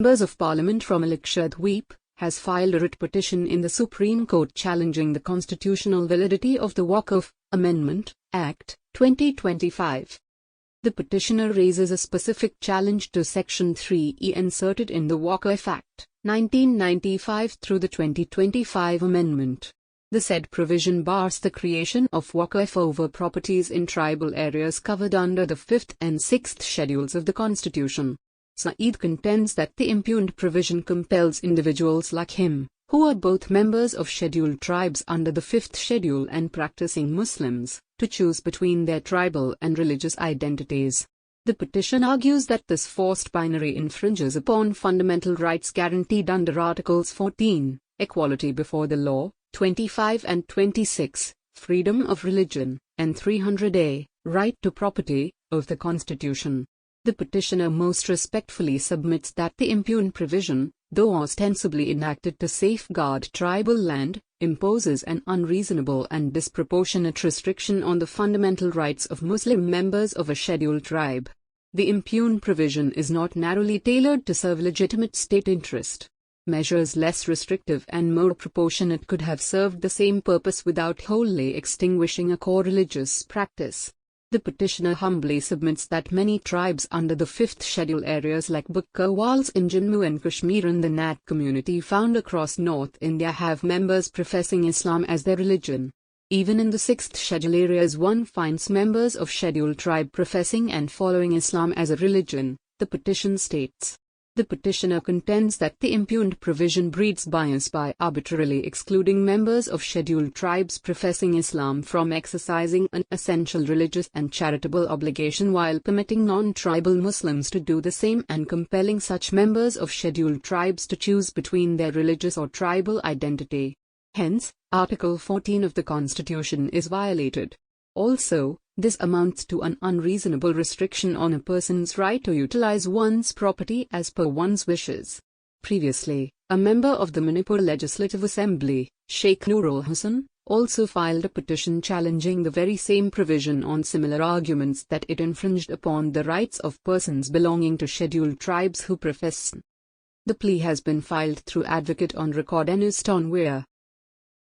Members of Parliament from Lakshadweep has filed a writ petition in the Supreme Court challenging the constitutional validity of the Waqf Amendment Act 2025. The petitioner raises a specific challenge to Section 3E inserted in the Waqf Act 1995 through the 2025 amendment. The said provision bars the creation of Waqf over properties in tribal areas covered under the 5th and 6th schedules of the Constitution. Saeed contends that the impugned provision compels individuals like him, who are both members of scheduled tribes under the 5th schedule and practicing Muslims, to choose between their tribal and religious identities. The petition argues that this forced binary infringes upon fundamental rights guaranteed under Articles 14, equality before the law, 25 and 26, freedom of religion, and 300A, right to property, of the Constitution. The petitioner most respectfully submits that the impugned provision, though ostensibly enacted to safeguard tribal land, imposes an unreasonable and disproportionate restriction on the fundamental rights of Muslim members of a scheduled tribe. The impugned provision is not narrowly tailored to serve legitimate state interest. Measures less restrictive and more proportionate could have served the same purpose without wholly extinguishing a core religious practice. The petitioner humbly submits that many tribes under the 5th schedule areas like Bakkawals in Jammu and Kashmir and the Nat community found across North India have members professing Islam as their religion. Even in the 6th schedule areas one finds members of scheduled tribe professing and following Islam as a religion, the petition states. The petitioner contends that the impugned provision breeds bias by arbitrarily excluding members of scheduled tribes professing Islam from exercising an essential religious and charitable obligation while permitting non-tribal Muslims to do the same and compelling such members of scheduled tribes to choose between their religious or tribal identity. Hence, Article 14 of the Constitution is violated. Also, this amounts to an unreasonable restriction on a person's right to utilize one's property as per one's wishes. Previously, a member of the Manipur Legislative Assembly, Sheikh Nurul Hassan, also filed a petition challenging the very same provision on similar arguments that it infringed upon the rights of persons belonging to scheduled tribes who profess. The plea has been filed through Advocate on Record Ernst-ನ.